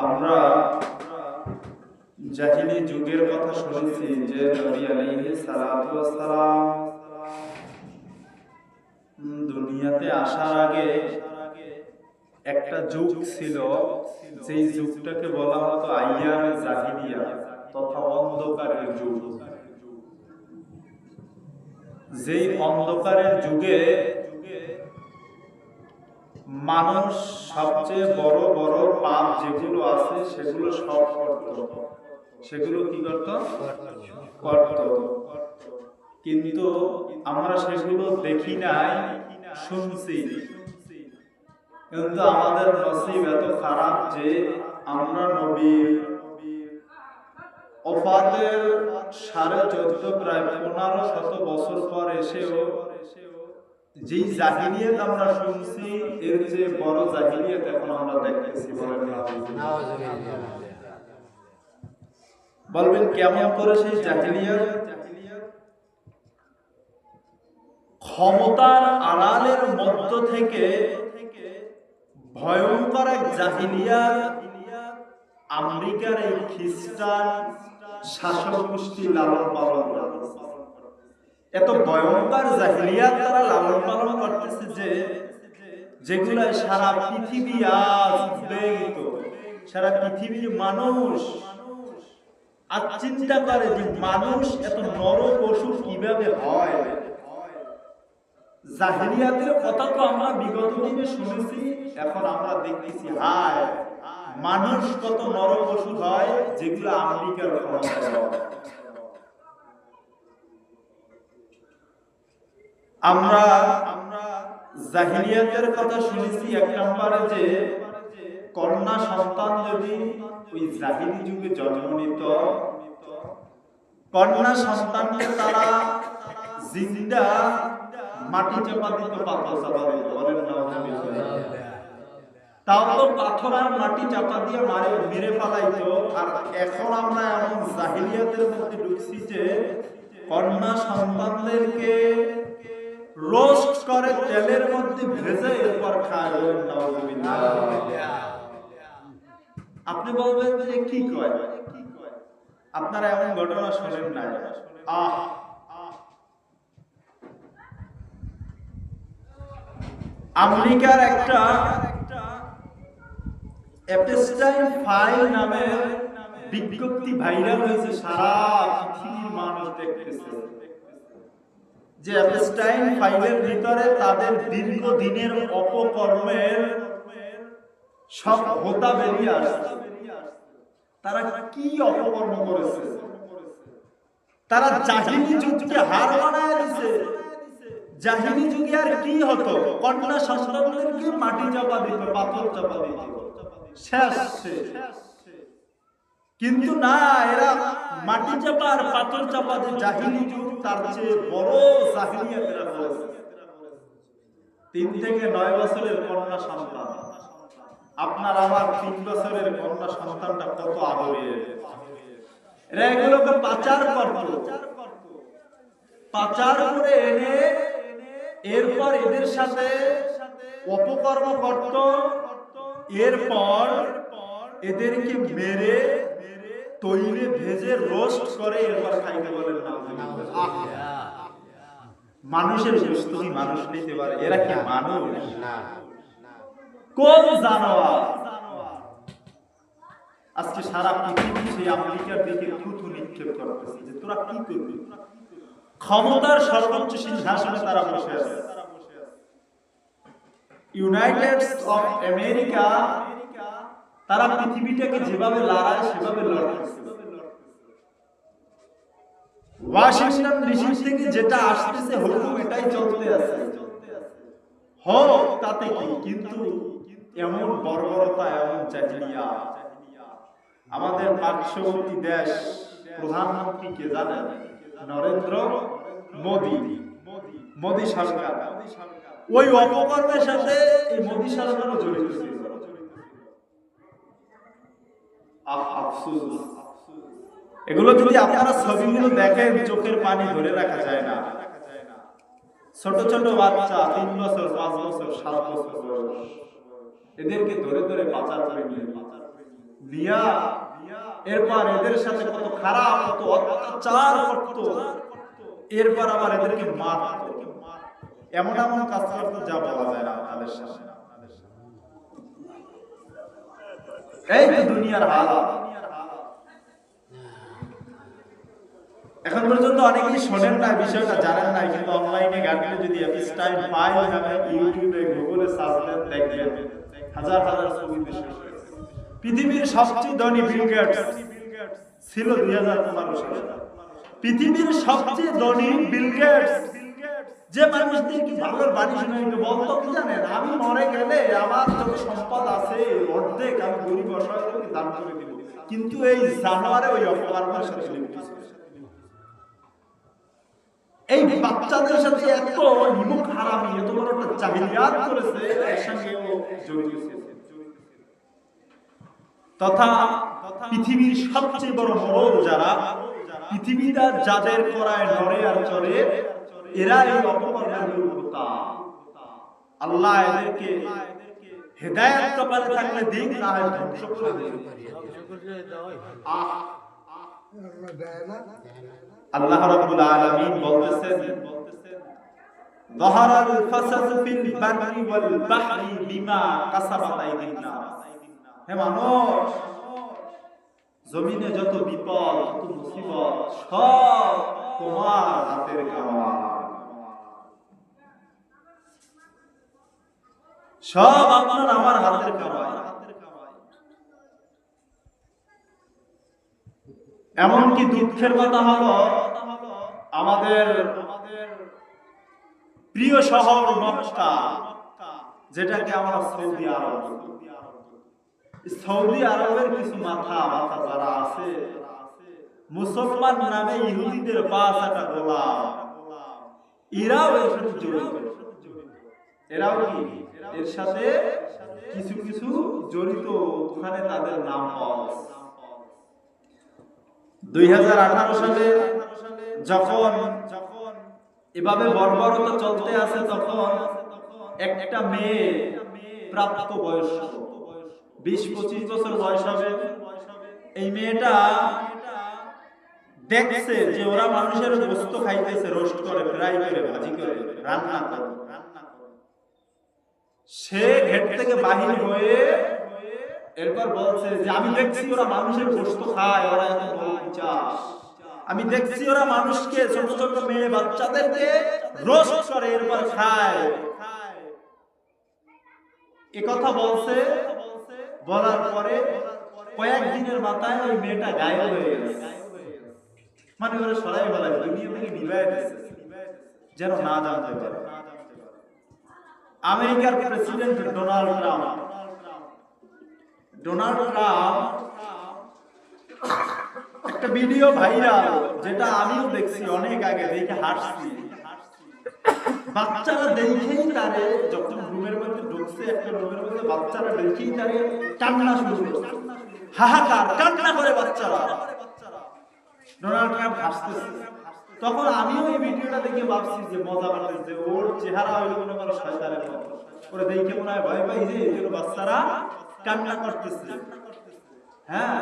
আমরা জাহিলি যুগের কথা শুনেছি যে নবী আলাইহিস সালাতু ওয়াস সালাম দুনিয়াতে আসার আগে একটা যুগ ছিল, যেই যুগটাকে বলা হতো আইয়ামে জাহিলিয়া তথা অন্ধকারের যুগ। যেই অন্ধকারের যুগে মানুষ সবচেয়ে বড় বড় পাপ যেগুলো আছে সেগুলো সব করত। সেগুলো কি করত? কিন্তু আমরা সেগুলো দেখি নাই, শুনছি। কিন্তু আমাদের নসিব এত খারাপ যে আমরা নবীর ওফাতের 14.5 প্রায় 1500 বছর পর এসেও যে জাহিলিয়াত আমরা শুনছি এর যে বড় জাহিলিয়াত এখন আমরা দেখতেছি। বলবেন কেমন করে সেই জাহিলিয়াত? ক্ষমতার আড়ালের মধ্য থেকে ভয়ঙ্কর এক জাহিলিয়াত আমেরিকার এই খ্রিস্টান শাসক গোষ্ঠী লালন পালন করতেছে। এত ভয়ঙ্কর জাহিলিয়াত তারা লালন পালন করতেছে যে যেগুলো সারা পৃথিবী আজ উদ্বেগিত। সারা পৃথিবীর মানুষ আজ চিন্তা করে যে মানুষ এত নর পশু কিভাবে হয়। জাহিলিয়াতের কথা তো আমরা বিগত দিনে শুনেছি, এখন আমরা দেখতেছি হায় মানুষ কত নর পশু হয় যেগুলো আমেরিকার ক্ষমতায় হয়। আমরা জাহিলিয়াতের কথা শুনেছি এক নম্বরে যে কন্যা সন্তান যদি ওই জাহিলি যুগে জন্ম নিত, কন্যা সন্তানকে তারা জিন্দা মাটি চাপা দিত, পাথর চাপা দিত। তাও তো পাথর আর মাটি চাপা দিয়ে মেরে ফেলাইতো। আর এখন আমরা এমন জাহিলিয়াতের মধ্যে ঢুকছি যে কন্যা সন্তানদেরকে রোস্ট করে তেলের মধ্যে ভেজে এরপর খায়। আপনি বলবেন যে কি কয়? আপনারা এমন ঘটনা শোনেন না? আমেরিকার একটা অ্যাপস্টাইন ফাইল নামের বিজ্ঞপ্তি ভাইরাল হয়েছে, সারা পৃথিবীর মানুষ দেখতেছে। যে অ্যাপস্টাইন ফাইলের ভিতরে তাদের দীর্ঘদিনের অপকর্মের সব হোতা বেরিয়ে আসছে। তারা কি অপকর্ম করেছে? তারা জাহিলি যুগকে হার মানায় দিয়েছে। জাহিলি যুগে আর কি হতো? কন্যা সন্তানদেরকে মাটি চাপা দিত, পাথর চাপা দিত, শেষ। কিন্তু না, এরা মাটি চাপা আর পাথর চাপা দিয়ে জাহিলি যুগ তার চেয়ে বড় জাহিলিয়াত এরা করেছে। 3 থেকে 9 বছরের কন্যা সন্তান, আপনার আমার 3 বছরের কন্যা সন্তানটা কত আদরের। এরা এগুলোকে পাচার করত, পাচার করে এনে এরপর এদের সাথে অপকর্ম করত। এরপর এদেরকে মেরে তৈলে ভেজে রোস্ট করে এরপর খাইতে বলেন না। মানুষের গোশত কি মানুষ নিতে পারে? এরা কি মানুষ? কোন জানোয়ার? আজকে সারা পৃথিবী সেই আমেরিকার দিকে থুথু নিক্ষেপ করতেছে যে তোরা কি করবি। ক্ষমতার সর্বোচ্চ সিংহাসনে তারা বসে আছে। ইউনাইটেড অফ আমেরিকা তারা পৃথিবীটাকে যেভাবে লড়ায় সেভাবে লড়তেছে। ওয়াশিংটন ডিসি থেকে যেটা আসতেছে হুকুম এটাই চলতে আছে। হোক তাতে কি, কিন্তু এমন বর্বরতা, এমন জাহিলিয়া। আমাদের পার্শ্ববর্তী দেশ প্রধানমন্ত্রী কে জানেন? নরেন্দ্র মোদী সরকার। ওই অপকর্মের সাথে এই মোদী সরকারও জড়িত ছিল। আফসোস, এগুলো যদি আপনারা ছবিগুলো দেখেন চোখের পানি ধরে রাখা যায় না। ছোট ছোট বাচ্চা 3 বছর, 5 বছর, 7 বছর বয়স, এদেরকে ধরে ধরে পাচার করে নিয়ে দিয়া এরপর এদের সাথে কত খারাপ কত অত্যাচার করতো, এরপর আবার এদেরকে মারতো, এমন এমন কাজ করতো যা বলা যায় না তাদের সাথে। এই তো দুনিয়ার হাল। এখন পর্যন্ত অনেকেই শোনেন না, বিষয়টা জানেন না, কিন্তু অনলাইনে ঘাটলে যদি এপিস্টাইল পাই নামে ইউটিউবে গুগলে সার্চ দেন দেখবেন হাজার হাজার ছবি দেশে। পৃথিবীর সবচেয়ে ধনী বিল গেটস ছিল 2015 সালে। পৃথিবীর সবচেয়ে ধনী বিল গেটস, যে মানুষদেরকে ভালোর বাণী শুনে বলতো কি জানেন, আমি মরে গেলে আমার যত সম্পদ আছে অর্ধেক আমি গরিব অসহায়দেরকে দান করে দিব, কিন্তু এই জানোয়ারে ওই অপকর্মের সাথে লিপ্ত ছিল। এই বাচ্চাদের সাথে এত নিমুখ হারামি, এত বড় একটা জাহিলিয়াত করেছে, এর সঙ্গে ও জড়িত ছিল। তথা পৃথিবীর সবচেয়ে বড় মরদ যারা, পৃথিবীটা যাদের করায় নড়ে আর চড়ে, এরা এই অপকর্মের বিরুদ্ধতা। আল্লাহ এদেরকে হেদায়েত কপালে থাকলে দিন, না হয় ধ্বংস করে দিন। আল্লাহ রাব্বুল আলামিন বলতেছেন, যাহারাল ফাসাদু ফিল বাররি ওয়াল বাহরি বিমা কাসাবাত আইদিন নাস। হে মানুষ, জমিনে যত বিপদ, যত মুসিবত, সব তোমার হাতের কামাই, সব আপনার আমার হাতের কামাই। এমনকি দুঃখের কথা হলো, আমাদের প্রিয় শহর মক্কা, যেটাকে আমরা সৌদি আরব, সৌদি আরবের কিছু মাথা যারা আছে, মুসলমান নামে ইহুদিদের পাশ একটা গোলাম, এরাও এর সাথে জড়িত। এরাও কি এর সাথে কিছু কিছু জড়িত, ওখানে তাদের নাম পাওয়া যায়। 2018 সালে যখন এভাবে বর্বরতা চলতে আছে, তখন একটা মেয়ে প্রাপ্ত বয়স 20-25 বছর বয়স হবে, এই মেয়েটা দেখছে যে ওরা মানুষের গোশত খাইতেছে, রোস্ট করে, ফ্রাই করে, ভাজি করে, রান্না করে। সে ঘেট থেকে বাহির হয়ে এরপর বলছে যে আমি দেখছি ওরা মানুষের গোশত খায়, ওরা এত বড় পিশাচ। আমি দেখছি ওরা মানুষকে, ছোট ছোট মেয়ে বাচ্চাদেরকে রোস্ট করে, এরপর খায়। এ কথা বলছে, বলার পরে কয়েকদিনের মাথায় ওই মেয়েটা গায়েব হয়ে গেছে। মানে ওরা সরাই বলা দুনিয়া থেকে নিভায় দিচ্ছে, যেন না জানতে পারে। আমেরিকার প্রেসিডেন্ট ডোনাল্ড ট্রাম্প একটা ভিডিও ভাইরাল, যেটা আমিও দেখছি অনেক আগে, দেখে হাসছি। বাচ্চারা দেখেই তারে, যখন রুমের মধ্যে ঢুকছে, একটা রুমের মধ্যে বাচ্চারা দেখেই তারে কান্না শুরু করছে, হাহাকার কান্না করে বাচ্চারা। ডোনাল্ড ট্রাম্প হাসতেছে। তখন আমিও এই ভিডিওটা দেখে ভাবছি যে মজা পাচ্ছে, যে ওর চেহারা হইল মনে করো শয়তানের মতো, ওরা দেখে মনে হয় ভয় পাই যে এই বাচ্চারা কান্না করতেছে। হ্যাঁ,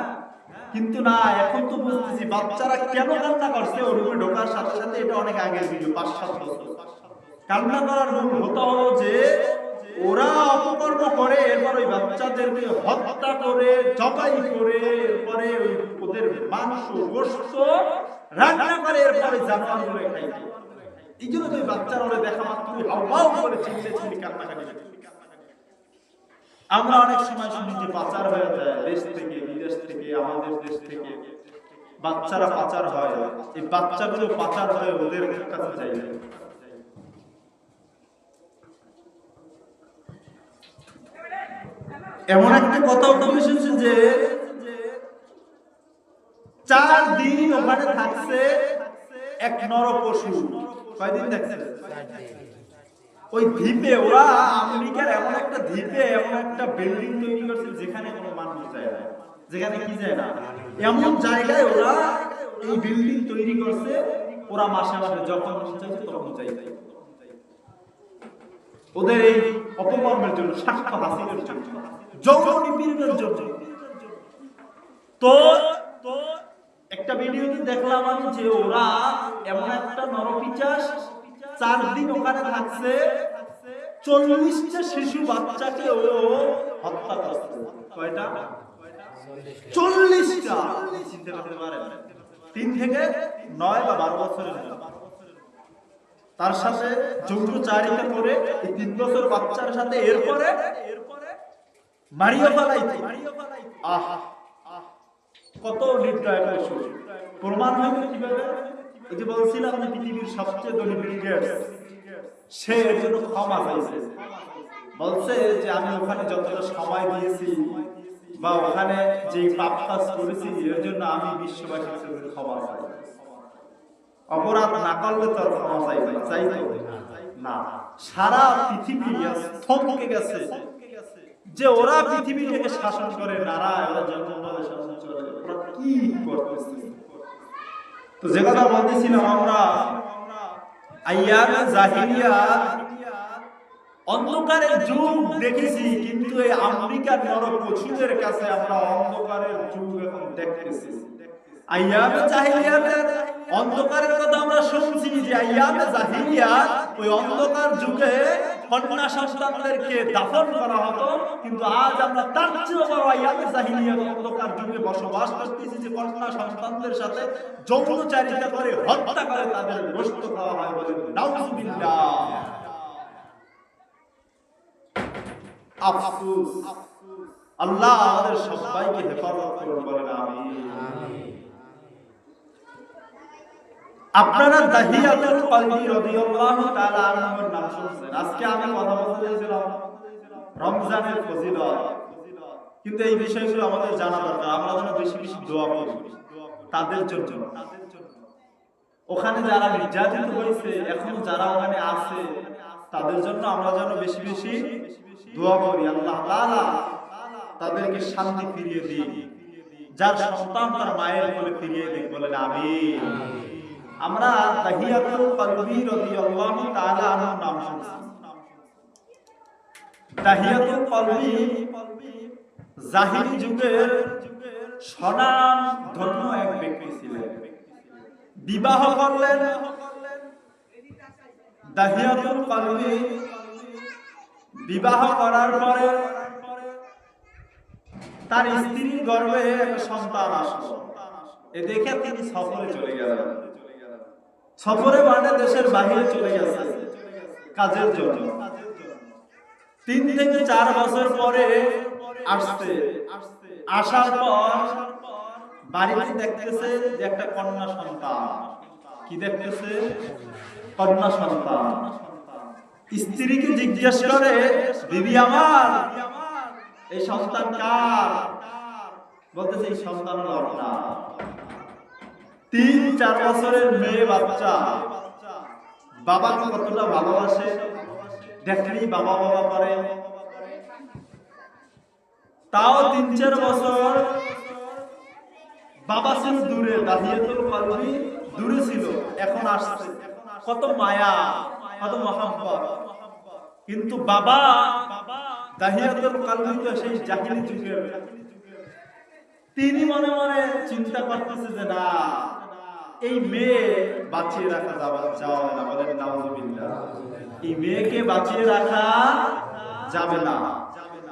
কিন্তু না, এখন তো বুঝতেছি বাচ্চারা কেন কান্না করছে। ওর রুমে ঢোকার সাথে সাথে, এটা অনেক আগের ভিডিও, 5-7 বছর। কান্না করার মূল হতো হলো যে ওরা অপকর্ম করে, এরপর ওই বাচ্চাদেরকে হত্যা করে, জবাই করে, এরপরে ওদের মাংস গোশত রান্না করে, এরপরে জানোয়ার করে খাই। এই জন্য তো বাচ্চারা ওরা দেখা মাত্রই হাউ করে চিল্লে কান্নাকাটি। আমরা অনেক সময় শুনি যে পাচার হয়ে যায় দেশ থেকে, বিদেশ থেকে, আমাদের দেশ থেকে বাচ্চারা পাচার হয়। এই বাচ্চাগুলো পাচার হয়ে ওদের কাছে যায়। এমন একটা কথা উঠে এসেছে যে 4 দিন ওখানে থাকছে এক নর পশু। কয়দিন থাকছে? ওই দ্বীপে, ওরা আমেরিকার এমন একটা দ্বীপে এমন একটা বিল্ডিং তৈরি করছে যেখানে কোনো মানুষ যায় না, যেখানে কি যায় না, এমন জায়গায় ওরা এই বিল্ডিং তৈরি করছে। ওরা মাসে মাসে যখন চাইছে তখন চাই, ওদের এই অপকর্মের জন্য, স্বার্থ হাসিলের জন্য, যৌন নিপীড়নের জন্য। তো একটা ভিডিওতে দেখলাম আমি যে ওরা এমন একটা নরপিচাস 4 দিন ওখানে থাকছে, 40টা শিশু বাচ্চাকে ও হত্যা করছে। কয়টা? 40টা। চিন্তা করতে পারেন? 3 থেকে 9 বা 12 বছরের জন্য তার সাথে যৌনচারিতা করে এই 3 বছর বাচ্চার সাথে এরপরে মারিয়া ফেলাইছে। আহ কত নির্দয় পশু। প্রমাণ হইল কিভাবে? এই যে বলছিলাম যে পৃথিবীর সবচেয়ে ধনী বিল গেটস, সে এর জন্য ক্ষমা চাইছে। বলছে যে আমি ওখানে যতটা সময় দিয়েছি বা ওখানে যে পাপ কাজ করেছি এর জন্য আমি বিশ্ববাসীর কাছে ক্ষমা চাই। অপরাধ না করলে তোর ক্ষমা চাইতো না। সারা পৃথিবী থমকে গেছে যে ওরা পৃথিবীটাকে শাসন করে, নারায় ওরা জন্মভাবে শাসন করে, ওরা কি করতেছে। তো যে কথা বলতেছিলাম, আমরা আইয়ামে জাহিলিয়া অন্ধকারের যুগ দেখেছি, কিন্তু এই আমেরিকার নরপশুদের কাছে আমরা অন্ধকারের যুগ এখন দেখতেছি। আইয়ামে জাহিলিয়াতের অন্ধকারের কথা আমরা শুনছি যে আইয়ামে জাহিলিয়া ওই অন্ধকার যুগে কন্যা সন্তানদেরকে দাফন করা হতো, কিন্তু আজ আমরা তার চেয়ে বড় আইয়ামে জাহিলিয়ার অন্ধকার যুগে বসবাস করতেছি যে কন্যা সন্তানদের সাথে যৌনচারিতা করে হত্যা করে তাদের গোশত খাওয়া হয়। বলে নাউযুবিল্লাহ। আফসোস। আল্লাহ আমাদের সবাইকে হেফাজত করুন, বলেন আমিন। আপনারা দাহিয়াতুল কলবি রাদিয়াল্লাহু তাআলা আনহুর নাম শুনছেন। আজকে আমি কথা বলতে চাইছিলাম রমজানের ফজিলত, কিন্তু এই বিষয়গুলো আমাদের জানা দরকার। আমরা যেন বেশি বেশি দোয়া করি তাদের জন্য, ওখানে যারা নির্যাতিত হয়েছে, এখনো যারা ওখানে আছে তাদের জন্য আমরা যেন বেশি বেশি দোয়া করি। আল্লাহ তাআলা তাদেরকে শান্তি ফিরিয়ে দিন, যার সন্তান তার মায়ের কোলে ফিরিয়ে দিন, বলেন আমিন। আমরা দাহিয়াতুল কলবি রাদিয়াল্লাহু তাআলা আনহুর নাম শুনছি। দাহিয়াতুল কলবি জাহিলি যুগের স্বনাম ধন্য এক ব্যক্তি ছিলেন। বিবাহ করলেন। দাহিয়াতুল কলবি বিবাহ করার পরে তার স্ত্রীর গর্ভে একটা সন্তান আসলো। এ দেখে তিনি সফরে চলে গেলেন। সফরে মানে দেশের বাইরে চলে গেছে কাজের জন্য। 3 থেকে 4 বছর পরে আসছে। আসার পর বাড়িতে দেখতেছে যে একটা কন্যা সন্তান। কি দেখতেছে? কন্যা সন্তান। স্ত্রীকে জিজ্ঞেস করে, বিবি আমার, এই সন্তান কার? বলতেছে এই সন্তান আপনার। 3-4 বছরের মেয়ে বাচ্চা বাবাকে কতটা ভালোবাসে দেখলেই বাবা বাবা করে। তাও 3-4 বছর বাবা ছিল দূরে, দাহিয়াতুল কলবি দূরে ছিল, এখন আসছে। কত মায়া, কত মহব্বত। কিন্তু বাবা দাহিয়াতুল কলবি তো সেই জাহিলি যুগের, তিনি মনে মনে চিন্তা করতেছে যে না, এই মেয়ে বাঁচিয়ে রাখা যাবে না, বলেন নাউযুবিল্লাহ। এই মেয়েকে বাঁচিয়ে রাখা যাবে না,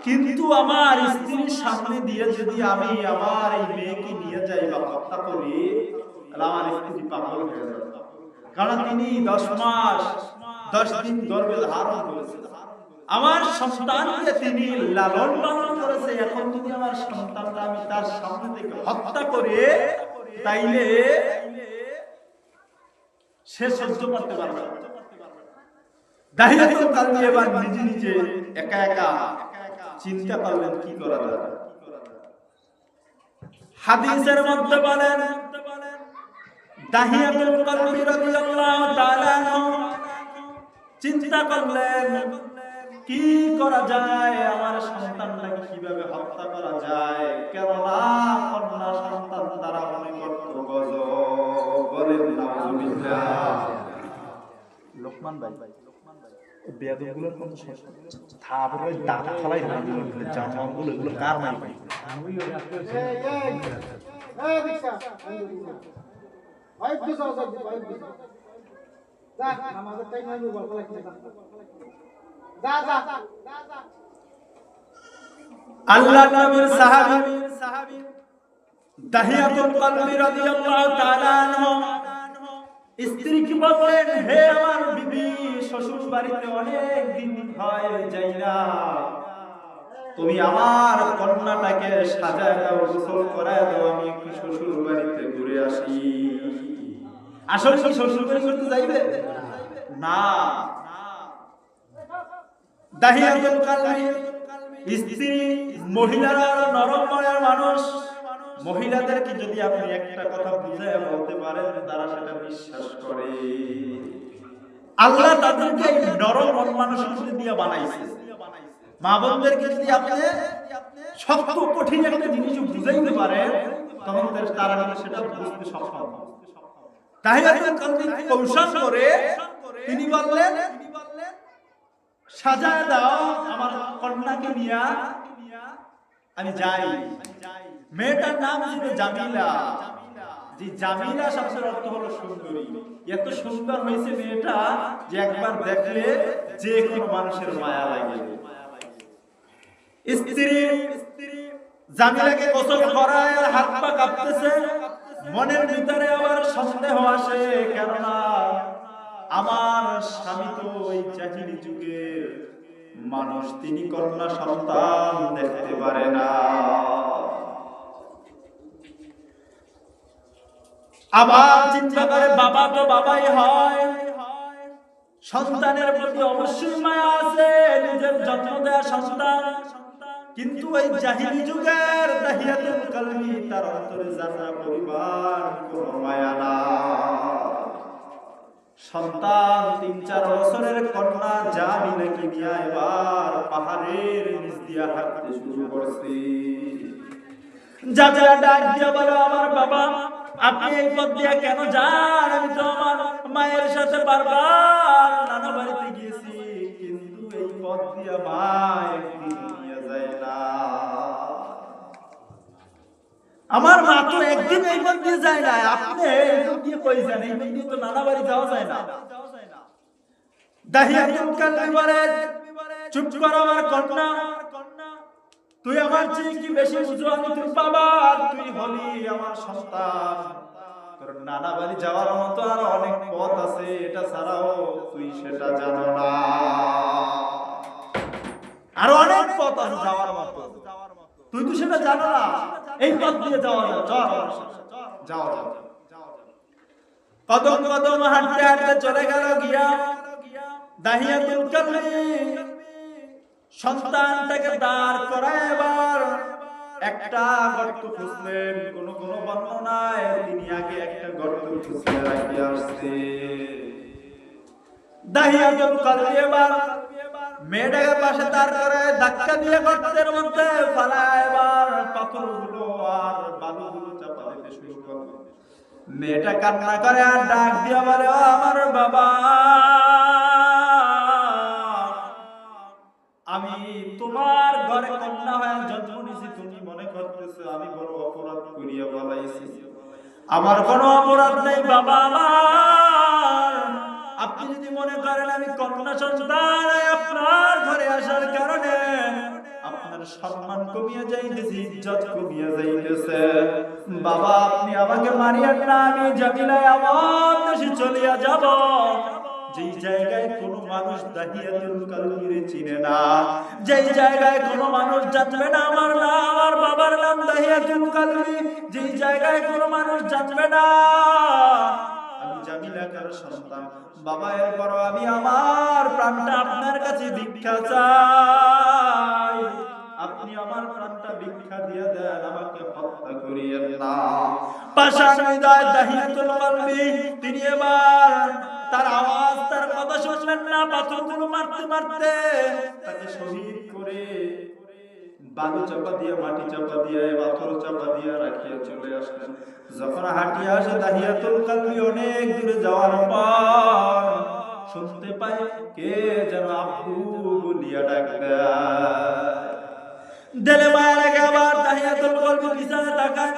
কিন্তু আমার স্ত্রীর সামনে দিয়ে যদি আমি আমার এই মেয়েকে নিয়ে যাই বা হত্যা করি, তাহলে আমার স্ত্রী পাগল হয়ে যাবে। কারণ তিনি 10 মাস 10 দিন গর্ভে ধারণ করেছেন। আমার সন্তানকে তিনি লালন পালন করেছে। এখন যদি আমার সন্তানটা আমি তার সামনে থেকে হত্যা করে, তাইলে সে সহ্য করতে পারবে না। দাহিয়াতুল কলবি এবার নিজে নিজে একা একা চিন্তা করলেন কি করা যায়। হাদিসের মধ্যে বলেন, দাহিয়াতুল কলবি রাদিয়াল্লাহু তাআলা আনহু চিন্তা করলেন কি করা যায়, আমার সন্তানটাকে কিভাবে হত্যা করা যায়। কেননা কন্যা সন্তান দ্বারা মনে করত গজব, বলেন নাউযুবিল্লাহ। লোকমান ভাই বেয়াদবগুলোর কোন থাপড়ে দাঁত ফলাই না, জামাগুলো এগুলো কার নাই ভাই? আল্লাহ নবীর সাহাবী দাহিয়াতুল কলবি রাদিয়াল্লাহু তাআলা আনহু স্ত্রীকে বললেন, হে আমার বিবি, শ্বশুর বাড়িতে অনেক দিন হয় যাই না, তুমি আমার কন্যাটাকে সাজায় দাও, গোসল করায় দাও, আমি একটু শ্বশুর বাড়িতে ঘুরে আসি। আসলে কি শ্বশুর বাড়ি করতে যাইবে না? দাহিয়াতুল কলবি স্ত্রী, মহিলারা নরম মনের মানুষ। মহিলাদেরকে যদি আপনি একটা কথা বুঝায় বলতে পারেন, তারা সেটা বিশ্বাস করে। আল্লাহ তাদেরকে নরম মন মানসিকতা দিয়ে বানাইছে। মা বোনদেরকে যদি আপনি শক্ত কঠিন একটা জিনিস বুঝাইতে পারেন, তখন তারা সেটা বুঝতে সক্ষম। দাহিয়াতুল কলবি কৌশল করে তিনি বললেন, সাজায় দাও আমার কন্যাকে নিয়া আমি যাই। মেয়েটার নাম ছিল জামিলা। যে জামিলা শব্দের অর্থ হলো সুন্দরী। এত সুন্দর হয়েছে মেয়েটা যে একবার দেখলে যে কোনো মানুষের মায়া লাগে। স্ত্রী জামিলাকে গোসল করায় আর হাত পা কাঁপতেছে। মনের ভিতরে আবার সন্দেহ আসে, কেননা আমার স্বামী তো ওই জাহিলি যুগের মানুষ, তিনি কন্যা সন্তান দেখতে পারে না। আবার চিন্তা করে, বাবা তো বাবাই হয়, সন্তানের প্রতি অবশ্যই মায়া আছে, নিজের জন্ম দেয়া সন্তান। কিন্তু ওই জাহিলি যুগের দাহিয়াতুল কলবি, তার অন্তরে যারা পরিবার কোনো মায়া না। সন্তান ৩-৪ বছরের কন্যা জামিলাকে নিয়ে এবার পাহাড়ের নিচ দিয়ে হাঁটতে শুরু করছে। জামিলা ডাক দিয়ে বলে, আমার বাবা, আপনি এই পথ দিয়ে কেন যান? আমি তো আমার মায়ের সাথে বারবার নানা বাড়িতে গিয়েছি, কিন্তু এই পথ দিয়ে মা একদিন নিয়ে যায় না। আমার মা তো একদিন এই পথ দিয়ে যায় না, আপনি এই পথ দিয়ে কই যান? এই পথ দিয়ে তো নানা বাড়ি যাওয়া যায় না। দাহিয়াতুল কলবি বলে, চুপ কর আমার কন্যা, তুই আমার চেয়ে কি বেশি বুঝো? আমি তোর বাবা, তুই হলি আমার সন্তান। তোর নানা বাড়ি যাওয়ার মতো আর অনেক পথ আছে, এটা ছাড়াও তুই সেটা জানো না। আর অনেক পথ আছে যাওয়ার মতো, তুই তো সেটা জানো না। এই পথ দিয়ে যাওয়া যায়, যাও। কদম কদম হাঁটতে হাঁটতে চলে গেল গিয়া দাহিয়াতুল কলবি সন্তানটাকে দাঁড় করায় এবার একটা গর্ত খুঁজলেন। কোন বর্ণনায় তিনি আগে একটা গর্ত খুঁজলে রাখি আসছে। দাহিয়াতুল কলবি এবার মেয়েটাকে পাশে দাঁড় করায় ধাক্কা দিয়ে গর্তের মধ্যে ফালায়, এবার পাথরগুলো আর বালুগুলো চাপা দিতে শুরু করলো। মেয়েটা কান্না করে আর ডাক দিয়ে বলে, ও আমার বাবা, আমি তোমার ঘরে কন্যা হয়ে জন্ম নিয়েছি, তুমি মনে করতেছো আমি বড় অপরাধ করিয়া বলাইছি। আমার কোনো অপরাধ নেই বাবা আমার। আপনি যদি মনে করেন আমি কন্যা সন্তান, আপনার ঘরে আসার কারণে আপনার সম্মান কমিয়ে যাইতেছে, ইজ্জত কমিয়ে যাইতেছে, বাবা আপনি আমাকে মারিয়েন না। আমি জামিলায় আমার দেশে চলিয়া যাব, যেই জায়গায় কোনো মানুষ দাহিয়াতুল কলবিরে চিনে না, যেই জায়গায় কোনো মানুষ জানবে না আমার বাবার নাম দাহিয়াতুল কলবি, যেই জায়গায় কোনো মানুষ জানবে না আমি জামিলার সন্তান, বাবা এরপর আমি আমার প্রাণটা আপনার কাছে ভিক্ষা চাই। আপনি আমার প্রাণটা ভিক্ষা দিয়ে দেন, আমাকে হত্যা করিয়েন না। পাষাণ হৃদয় দাহিয়াতুল কলবি তিনি এবার তার আওয়াজ, তার কথা শুনলেন না। পাথরগুলো মারতে মারতে তাকে শহীদ করে বালু চাপা দিয়ে, মাটি চাপা দিয়ে, পাথর চাপা দিয়ে রাখিয়া চলে আসলেন। যখন হাঁটিয়ে আসে দাহিয়াতুল কলবি অনেক দূরে যাওয়ার পর শুনতে পায় কে যেন আব্বু বলিয়া ডাক দেয়। দিলে মায়া লাগে, আবার তাহিয়াতুল কলবি পিছনে তাকায়,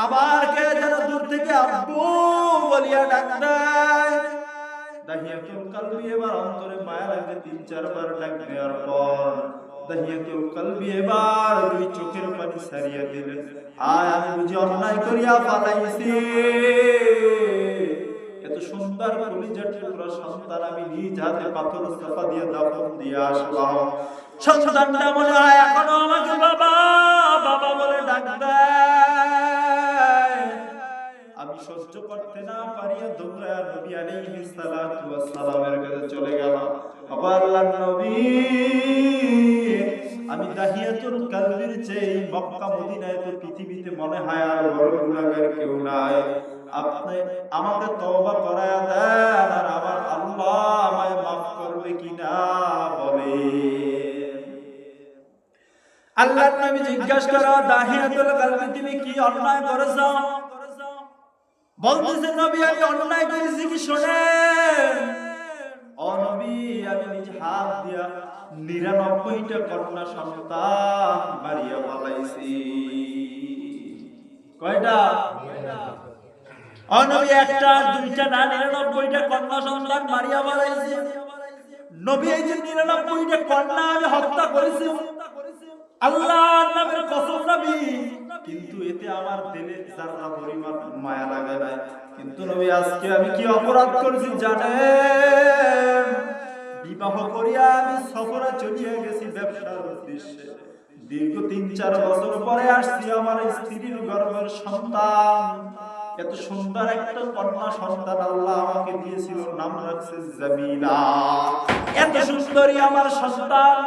আবার কে যেন দূর থেকে আব্বু বলিয়া ডাক দেয়। তাহিয়াতুল কলবি এবার অন্তরে মায়া লাগে, ৩-৪ বার ডাক দেওয়ার পর তাহিয়াতুল কলবি এবার দুই চোখের পানি সারিয়া দিলেন, আয় আমি বুঝি অন্যায় করিয়া পালাইছি, এত সুন্দর কলিজার টুকরা সন্তান আমি নিজ হাতে পাথর চাপা দিয়ে দাফন দিয়ে আসলাম, সন্তানটা মনে হয় এখনো আমাকে বাবা বাবা বলে ডাক দেয়। আমি সহ্য করতে না পারিয়া দৌড়ায়া নবী আলাইহিস সালাতু ওয়াস সালামের কাছে চলে গেলাম। আল্লাহর নবী, আমি দাহিয়াতুল কলবির চেয়ে মক্কা মদিনায় তো পৃথিবীতে মনে হয় আর বড় গুনাহগার কেউ নাই, আপনি আমাকে তওবা করায়া দেন, আর আমার আল্লাহ আমায় মাফ করবে কিনা বলেন। আল্লাহর নবী জিজ্ঞাসা করা, দাহিয়াতুল কলবি তুমি কি অন্যায় করেছো? বলতেছে নবী আমি অন্যায় করেছি কি শোনেন। ও নবী, আমি নিজ হাত দিয়া ৯৯টা কন্যা সন্তান মারিয়া ফেলাইছি। কয়টা? ও নবী, একটা দুইটা না, ৯৯টা কন্যা সন্তান মারিয়া ফেলাইছি। নবী এই যে ৯৯টা কন্যা আমি হত্যা করেছি, আল্লাহর নামের কসম নবী, কিন্তু এতে আমার দিলে যারা পরিমাণ মায়া লাগে না। কিন্তু নবী আজকে আমি কি অপরাধ করেছি জানেন? বিবাহ করিয়া আমি সফরে চলিয়ে গেছি ব্যবসার উদ্দেশ্যে, দীর্ঘ ৩-৪ বছর পরে আসছি, আমার স্ত্রীর গর্ভের সন্তান, এত সুন্দর একটা কন্যা সন্তান আল্লাহ আমাকে দিয়েছিল, নাম রাখছে জামিলা। এত সুন্দরী আমার সন্তান,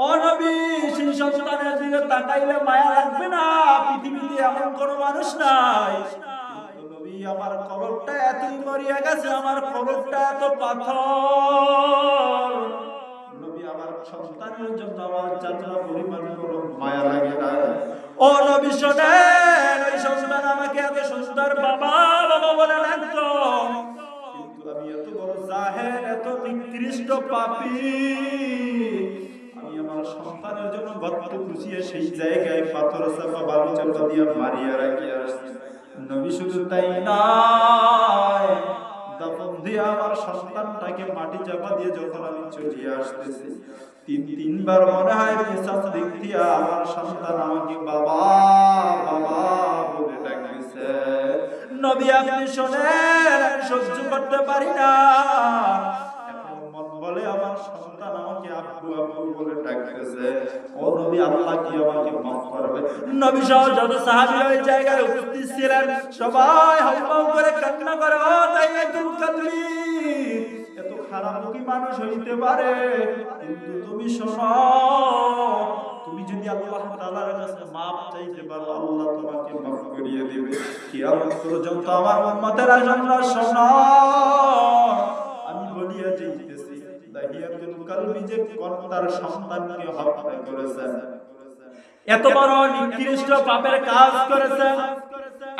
ও নবী সেই সন্তানের দিকে তাকাইলে মায়া লাগবে না? পৃথিবীতে এমন কোন মানুষ নাই। কিন্তু নবী আমার কলবটা এতই মরিয়া গেছে, আমার কলবটা এত পাথর, নবী আমার সন্তানের জন্য আমার জান্নাত পরিমাণ কোন মায়া লাগে না। ও নবী শোনেন, ওই সন্তান আমাকে এত সুন্দর বাবা বাবা বলে ডাকতো, কিন্তু আমি এত বড় জাহেল, এত নিকৃষ্ট পাপী, আমার সন্তানের জন্য গর্ত খুঁজিয়ে সেই জায়গায় পাথর চাপা বালু চাপা দিয়ে মারিয়া রাখিয়া আসছি। নবী শুধু তাই নয়, দাফন দিয়ে আমার সন্তানটাকে মাটি চাপা দিয়ে যখন আমি চলিয়ে আসতেছি, ৩-৩ বার মনে হয় পেছন দিক দিয়ে আমার সন্তান আমাকে বাবা বাবা বলে ডাকতেছে। নবী আপনি শোনেন, আমি সহ্য করতে পারি না, বলে আমার সন্তান আমাকে আব্বু আব্বু বলে ডাকতেছে। ও নবী, আল্লাহ কি আমাকে মাফ করবে? নবী সহ যত সাহাবী ওই জায়গায় উপস্থিত ছিলেন সবাই হাউমাউ করে কান্না করে, ও দাহিয়াতুল কলবি, এত খারাপ কি মানুষ হইতে পারে? কিন্তু তুমি শোনো, তুমি যদি আল্লাহ তাআলার কাছে মাফ চাইতে পারো, আল্লাহ তোমাকে মাফ করিয়ে দিবে। কিয়ামত পর্যন্ত আমার উম্মতেরা জন্য শোনো, আমি বলিয়া যাইতেছি, দাহিয়াতুল কলবি যে কন্যার সন্তানকে হত্যা করেছেন, এত বড় নিকৃষ্ট পাপের কাজ করেছেন,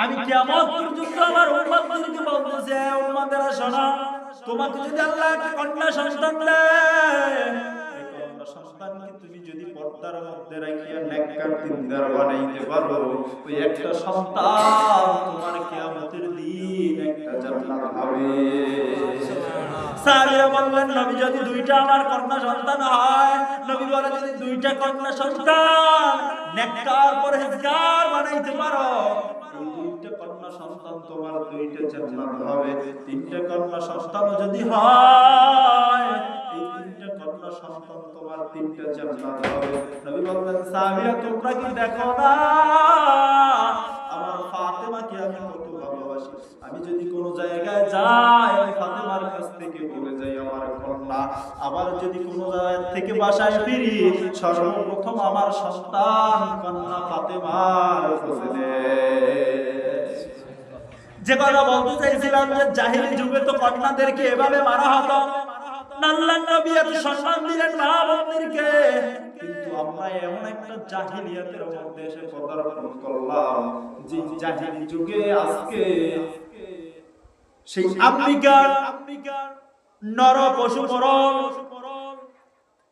আমি কিয়ামত পর্যন্ত আমার উম্মতদেরকে বলতেছি, উম্মতেরা শোনো, তোমাকে যদি আল্লাহ একটা কন্যা সন্তান দেয়, এই কন্যা সন্তানকে তুমি যদি পর্দার মধ্যে রাখিয়া নেককার দিনদার বানাইতে পারো, ওই একটা সন্তান তোমার কিয়ামতের দিন একটা জান্নাত হবে। সাহাবীরা বললেন, নবী যদি 2টা আমার কন্যা সন্তান হয়, নবী বলে যদি 2টা কন্যা সন্তান নেককার পরহেজগার বানাইতে পারো, এই 2টা কন্যা সন্তান তোমার 2টা জান্নাত হবে। 3টা কন্যা সন্তান যদি হয়, এই 3টা কন্যা সন্তান তোমার 3টা জান্নাত হবে। নবী বললেন, সাহাবীরা তোমরা কি দেখো না আমার ফাতেমাকে আমি কত ভালোবাসি, আমি যদি কোন জায়গায় যাই আমি ফাতেমার কাছ থেকে বলে যাই আমার কন্যা, আবার যদি কোন জায়গা থেকে বাসায় ফিরি সর্বপ্রথম আমার সন্তান কন্যা ফাতেমার খোঁজে নেয়। যে কথা বলতে চাইছিলাম যে জাহিলি যুগে তো কন্যাদেরকে এভাবে মারা হতো, আল্লাহর নবী এত সম্মান দিলেন মা বোনদেরকে, কিন্তু আমরা এমন একটা জাহিলিয়াতের মধ্যে এসে পদার্পণ করলাম যে জাহিলি যুগে আজকে সেই আফ্রিকার নর পশু মরণ,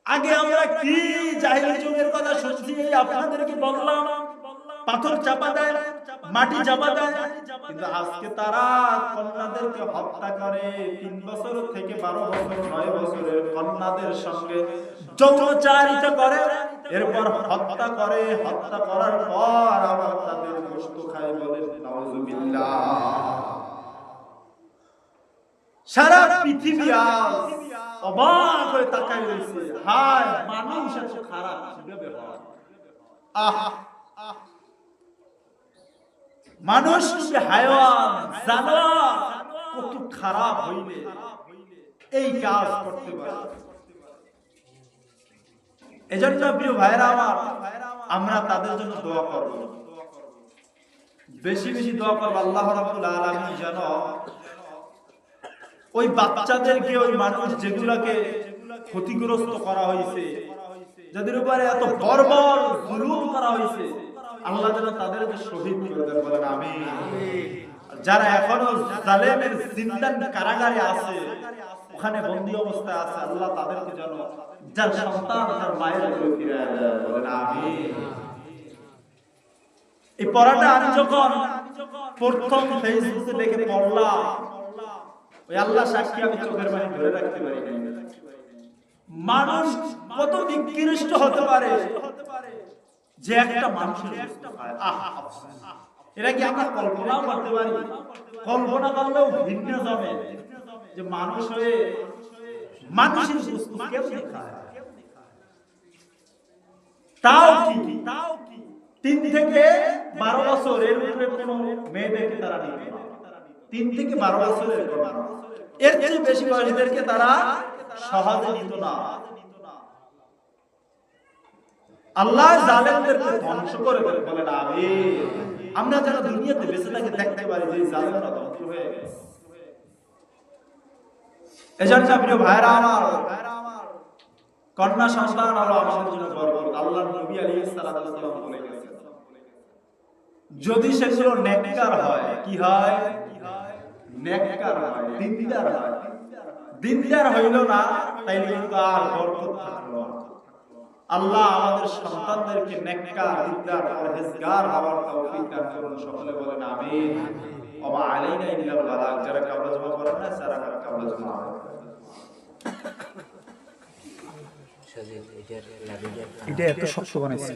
আগে আমরা কি জাহিলি যুগের কথা শুনছি, আপনাদেরকে বললাম, পাথর চাপা দেয়, মাটি চাপা দেয়, কিন্তু আজকে তারা কন্যাদেরকে হত্যা করে। 3 বছর থেকে 12 বছর 9 বছরের কন্যাদের সঙ্গে যৌনচারিতা করে, এরপর হত্যা করে, হত্যা করার পর আবার তাদের গোশত খায়। বলেন নাউজুবিল্লাহ। সারা পৃথিবী আজ অবাক হয়ে তাকায় রয়েছে, হায় মানুষ এত খারাপ কিভাবে হয়। মানুষ কি হায়াওয়ান জানোয়ার, কত খারাপ হইলে এই কাজ করতে পারে। এজন্য প্রিয় ভাইরা আমার, আমরা তাদের জন্য দোয়া করব, বেশি বেশি দোয়া করব। আল্লাহ রাব্বুল আলামিন যেন ওই বাচ্চাদেরকে, ওই মানুষ যেগুলাকে ক্ষতিগ্রস্ত করা হয়েছে, যাদের উপরে এত বর্বর জুলুম করা হয়েছে, আল্লাহ যেন তাদেরকে শহীদ করে দেন। বলেন আমিন। যারা এখনো জালেমের জিন্দান কারাগারে আছে, ওখানে বন্দী অবস্থায় আছে, আল্লাহ তাদেরকে যেন যার সন্তান তার মায়ের করে ফিরে দেয়। বলেন আমিন। এই পড়াটা আমি যখন প্রথম ফেসবুকে দেখে পড়লাম, ওই আল্লাহ সাক্ষী আমি চোখের পানি ধরে রাখতে পারি না। মানুষ কত নিকৃষ্ট হতে পারে যে একটা মানুষের এটা কি আমরা কল্পনাও করতে পারি? কল্পনা করলেও ভিন্ন যাবে যে মানুষ হয়ে মানুষের বস্তু কেমনে খায়। তাও কি 3 থেকে 12 বছর এর উপরে কোনো মেয়েদেরকে তারা নিত না। 3 থেকে 12 বছরের ঘটনা, এর চেয়ে বেশি বয়সীদেরকে তারা সহজে নিত না। আল্লাহ জালেমদেরকে ধ্বংস করে দেন। বলেন আমিন। আমরা যারা দুনিয়াতে বেঁচে থাকি দেখতে পারি যে জালেমরা ধ্বংস হয়ে গেছে। এজন্য প্রিয় ভাইরা আমার, কন্যা সন্তান হলো আমাদের জন্য বরকত। আল্লাহর নবী আলাইহিস সালাতু ওয়াস সালাম বলে গেছেন, যদি সেগুলো নেককার হয়, কি হয়? নেককার হয়, দিনদার হয়। দিনদার হইল না, তাইলে কিন্তু আর বরকত থাকলো না। আল্লাহ আমাদের সন্তানদেরকে নেককার, দিনদার, পরহেজগার হওয়ার তৌফিক দান করুন। সকলে বলেন আমিন। ওয়া মা আলাইনা ইল্লাল বালাগ। যারা কাবলা জমা করেন না, যারা কাবলা জমা করেন। এটা এত শক্ত বানাইছে।